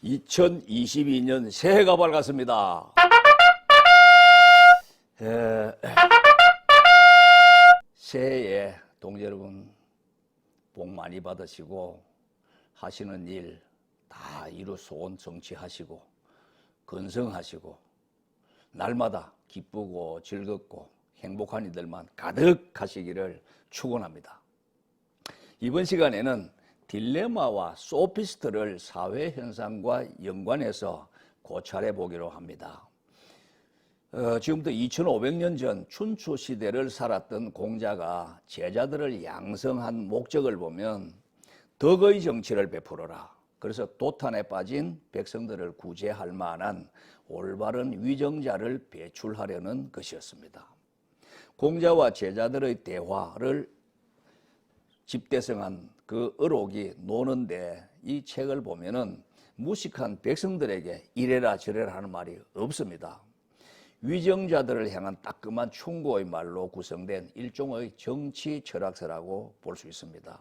2022년 새해가 밝았습니다. 새해에 동지 여러분 복 많이 받으시고 하시는 일 다 이루 소원 성취하시고 건성하시고 날마다 기쁘고 즐겁고 행복한 이들만 가득하시기를 축원합니다. 이번 시간에는 딜레마와 소피스트를 사회 현상과 연관해서 고찰해 보기로 합니다. 지금부터 2500년 전 춘추 시대를 살았던 공자가 제자들을 양성한 목적을 보면 덕의 정치를 베풀어라. 그래서 도탄에 빠진 백성들을 구제할 만한 올바른 위정자를 배출하려는 것이었습니다. 공자와 제자들의 대화를 집대성한 그 어록이 노는데 이 책을 보면은 무식한 백성들에게 이래라 저래라 하는 말이 없습니다. 위정자들을 향한 따끔한 충고의 말로 구성된 일종의 정치 철학서라고 볼 수 있습니다.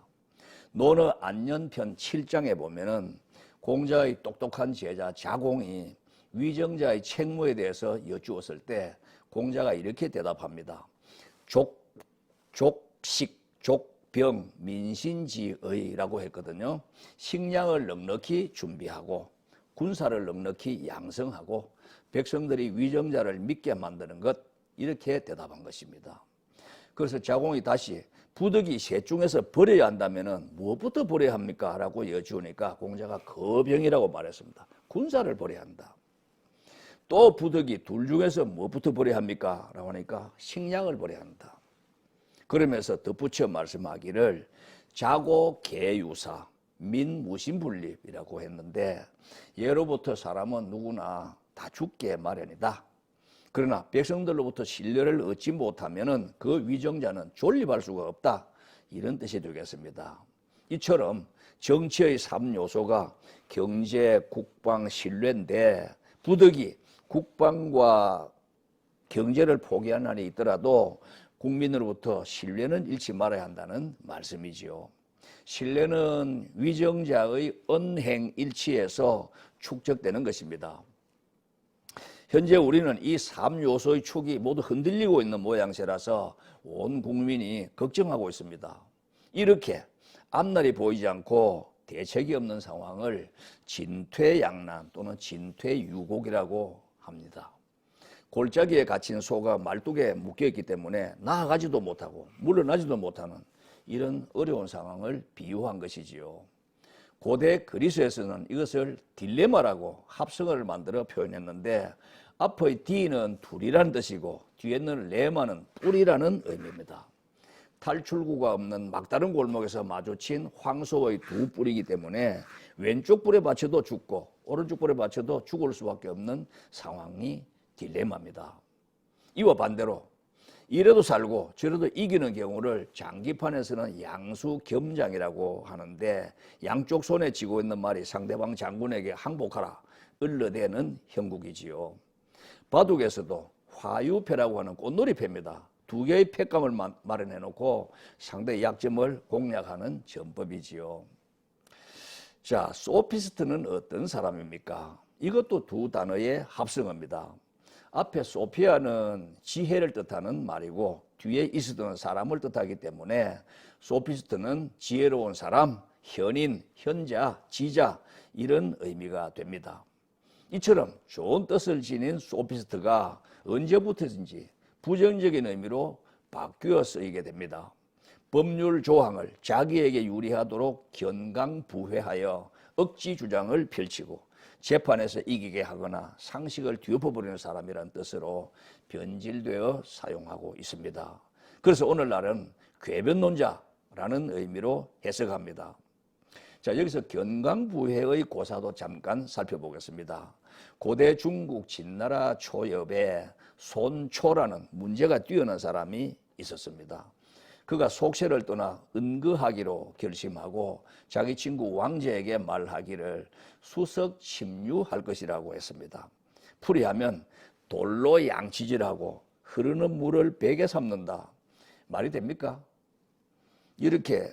논어 안년편 7장에 보면은 공자의 똑똑한 제자 자공이 위정자의 책무에 대해서 여쭈었을 때 공자가 이렇게 대답합니다. 족식, 족병, 민신지의라고 했거든요. 식량을 넉넉히 준비하고 군사를 넉넉히 양성하고 백성들이 위정자를 믿게 만드는 것, 이렇게 대답한 것입니다. 그래서 자공이 다시 부득이 셋 중에서 버려야 한다면 무엇부터 버려야 합니까? 라고 여쭈니까 공자가 거병이라고 말했습니다. 군사를 버려야 한다. 또 부득이 둘 중에서 무엇부터 버려야 합니까? 라고 하니까 식량을 버려야 한다. 그러면서 덧붙여 말씀하기를 자고 계유사 민무신분립이라고 했는데 예로부터 사람은 누구나 다 죽게 마련이다. 그러나 백성들로부터 신뢰를 얻지 못하면 그 위정자는 존립할 수가 없다. 이런 뜻이 되겠습니다. 이처럼 정치의 3요소가 경제, 국방, 신뢰인데 부득이 국방과 경제를 포기한 한이 있더라도 국민으로부터 신뢰는 잃지 말아야 한다는 말씀이지요. 신뢰는 위정자의 언행일치에서 축적되는 것입니다. 현재 우리는 이 3요소의 축이 모두 흔들리고 있는 모양새라서 온 국민이 걱정하고 있습니다. 이렇게 앞날이 보이지 않고 대책이 없는 상황을 진퇴양난 또는 진퇴유곡이라고 합니다. 골짜기에 갇힌 소가 말뚝에 묶여있기 때문에 나아가지도 못하고 물러나지도 못하는 이런 어려운 상황을 비유한 것이지요. 고대 그리스에서는 이것을 딜레마라고 합성어를 만들어 표현했는데 앞의 D는 둘이라는 뜻이고 뒤에 있는 레마는 뿔이라는 의미입니다. 탈출구가 없는 막다른 골목에서 마주친 황소의 두 뿔이기 때문에 왼쪽 뿔에 받쳐도 죽고 오른쪽 뿔에 받쳐도 죽을 수밖에 없는 상황이 딜레마입니다. 이와 반대로 이래도 살고 저래도 이기는 경우를 장기판에서는 양수겸장이라고 하는데 양쪽 손에 쥐고 있는 말이 상대방 장군에게 항복하라 을러대는 형국이지요. 바둑에서도 화유패라고 하는 꽃놀이패입니다. 두 개의 패감을 마련해 놓고 상대의 약점을 공략하는 전법이지요. 자, 소피스트는 어떤 사람입니까? 이것도 두 단어의 합성어입니다. 앞에 소피아는 지혜를 뜻하는 말이고 뒤에 있었던 사람을 뜻하기 때문에 소피스트는 지혜로운 사람, 현인, 현자, 지자 이런 의미가 됩니다. 이처럼 좋은 뜻을 지닌 소피스트가 언제부터든지 부정적인 의미로 바뀌어 쓰이게 됩니다. 법률 조항을 자기에게 유리하도록 견강부회하여 억지 주장을 펼치고 재판에서 이기게 하거나 상식을 뒤엎어버리는 사람이라는 뜻으로 변질되어 사용하고 있습니다. 그래서 오늘날은 궤변론자라는 의미로 해석합니다. 자, 여기서 견강부회의 고사도 잠깐 살펴보겠습니다. 고대 중국 진나라 초엽에 손초라는 문제가 뛰어난 사람이 있었습니다. 그가 속세를 떠나 은거하기로 결심하고 자기 친구 왕제에게 말하기를 수석 침류할 것이라고 했습니다. 풀이하면 돌로 양치질하고 흐르는 물을 베개 삼는다. 말이 됩니까? 이렇게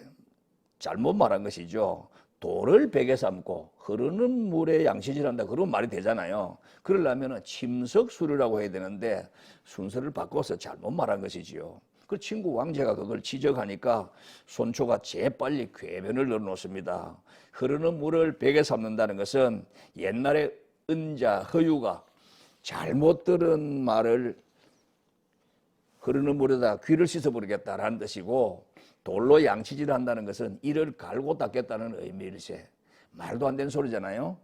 잘못 말한 것이죠. 돌을 베개 삼고 흐르는 물에 양치질한다 그런 말이 되잖아요. 그러려면 침석술이라고 해야 되는데 순서를 바꿔서 잘못 말한 것이지요. 그 친구 왕제가 그걸 지적하니까 손초가 재빨리 궤변을 넣어놓습니다. 흐르는 물을 베개 삼는다는 것은 옛날에 은자 허유가 잘못 들은 말을 흐르는 물에다 귀를 씻어버리겠다라는 뜻이고, 돌로 양치질을 한다는 것은 이를 갈고 닦겠다는 의미일세. 말도 안 되는 소리잖아요.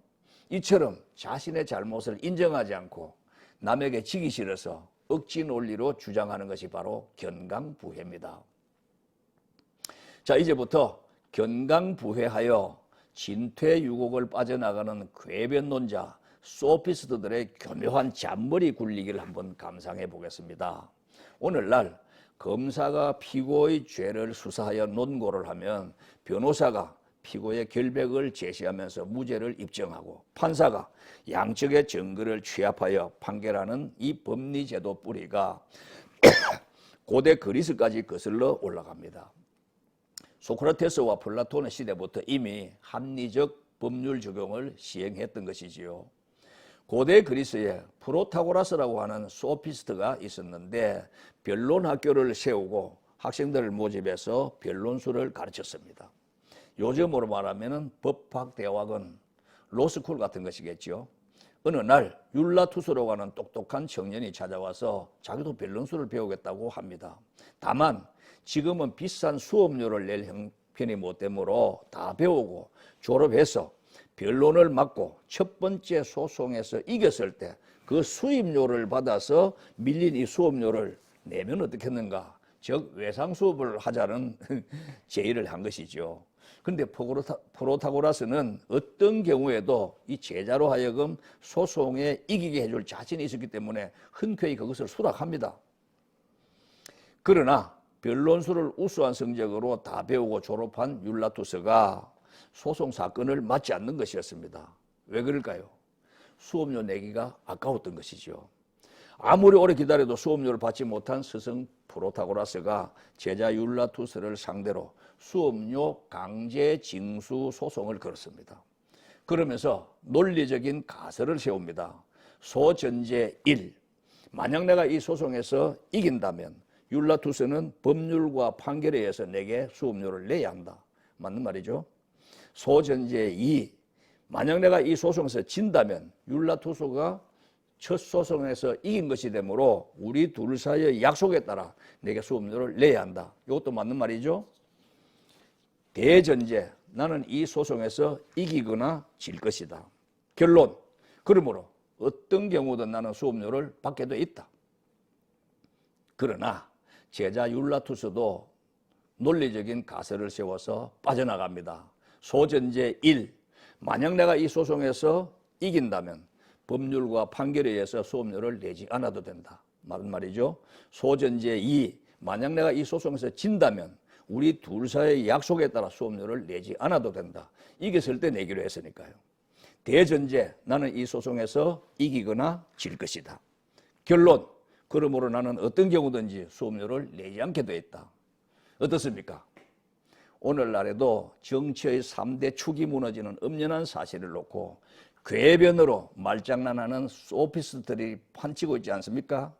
이처럼 자신의 잘못을 인정하지 않고 남에게 지기 싫어서 억지 논리로 주장하는 것이 바로 견강부회입니다. 자, 이제부터 견강부회하여 진퇴유곡을 빠져나가는 궤변론자 소피스트들의 교묘한 잔머리 굴리기를 한번 감상해 보겠습니다. 오늘날 검사가 피고의 죄를 수사하여 논고를 하면 변호사가 피고의 결백을 제시하면서 무죄를 입증하고 판사가 양측의 증거를 취합하여 판결하는 이 법리제도 뿌리가 고대 그리스까지 거슬러 올라갑니다. 소크라테스와 플라톤의 시대부터 이미 합리적 법률 적용을 시행했던 것이지요. 고대 그리스에 프로타고라스라고 하는 소피스트가 있었는데 변론 학교를 세우고 학생들을 모집해서 변론술을 가르쳤습니다. 요즘으로 말하면 법학대학원, 로스쿨 같은 것이겠죠. 어느 날 율라투스라고 하는 똑똑한 청년이 찾아와서 자기도 변론술을 배우겠다고 합니다. 다만 지금은 비싼 수업료를 낼 형편이 못 되므로 다 배우고 졸업해서 변론을 맡고 첫 번째 소송에서 이겼을 때 그 수입료를 받아서 밀린 이 수업료를 내면 어떻겠는가, 즉 외상 수업을 하자는 제의를 한 것이죠. 그런데 프로타고라스는 어떤 경우에도 이 제자로 하여금 소송에 이기게 해줄 자신이 있었기 때문에 흔쾌히 그것을 수락합니다. 그러나 변론술을 우수한 성적으로 다 배우고 졸업한 율라투스가 소송 사건을 맡지 않는 것이었습니다. 왜 그럴까요? 수업료 내기가 아까웠던 것이죠. 아무리 오래 기다려도 수업료를 받지 못한 스승 프로타고라스가 제자 율라투스를 상대로 수업료 강제 징수 소송을 걸었습니다. 그러면서 논리적인 가설을 세웁니다. 소전제 1. 만약 내가 이 소송에서 이긴다면 율라투스는 법률과 판결에 의해서 내게 수업료를 내야 한다. 맞는 말이죠. 소전제 2. 만약 내가 이 소송에서 진다면 율라투스가 첫 소송에서 이긴 것이 되므로 우리 둘 사이의 약속에 따라 내게 수업료를 내야 한다. 이것도 맞는 말이죠. 대전제. 나는 이 소송에서 이기거나 질 것이다. 결론. 그러므로 어떤 경우든 나는 수업료를 받게 돼 있다. 그러나 제자 율라투스도 논리적인 가설을 세워서 빠져나갑니다. 소전제 1. 만약 내가 이 소송에서 이긴다면 법률과 판결에 의해서 수업료를 내지 않아도 된다. 맞는 말이죠. 소전제 2. 만약 내가 이 소송에서 진다면 우리 둘 사이의 약속에 따라 수업료를 내지 않아도 된다. 이겼을 때 내기로 했으니까요. 대전제. 나는 이 소송에서 이기거나 질 것이다. 결론. 그러므로 나는 어떤 경우든지 수업료를 내지 않게 돼 있다. 어떻습니까? 오늘날에도 정치의 3대 축이 무너지는 엄연한 사실을 놓고 궤변으로 말장난하는 소피스트들이 판치고 있지 않습니까?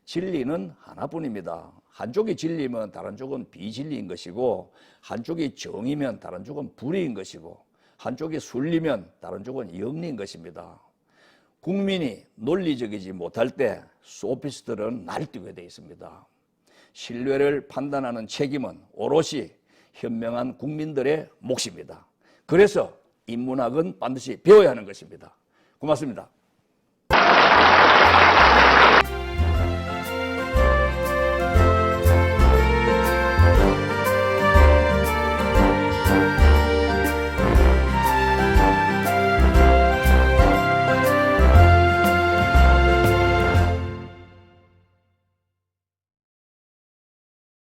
진리는 하나뿐입니다. 한쪽이 진리면 다른 쪽은 비진리인 것이고, 한쪽이 정이면 다른 쪽은 불의인 것이고, 한쪽이 순리면 다른 쪽은 영리인 것입니다. 국민이 논리적이지 못할 때 소피스트들은 날뛰게 되어 있습니다. 신뢰를 판단하는 책임은 오롯이 현명한 국민들의 몫입니다. 그래서 인문학은 반드시 배워야 하는 것입니다. 고맙습니다.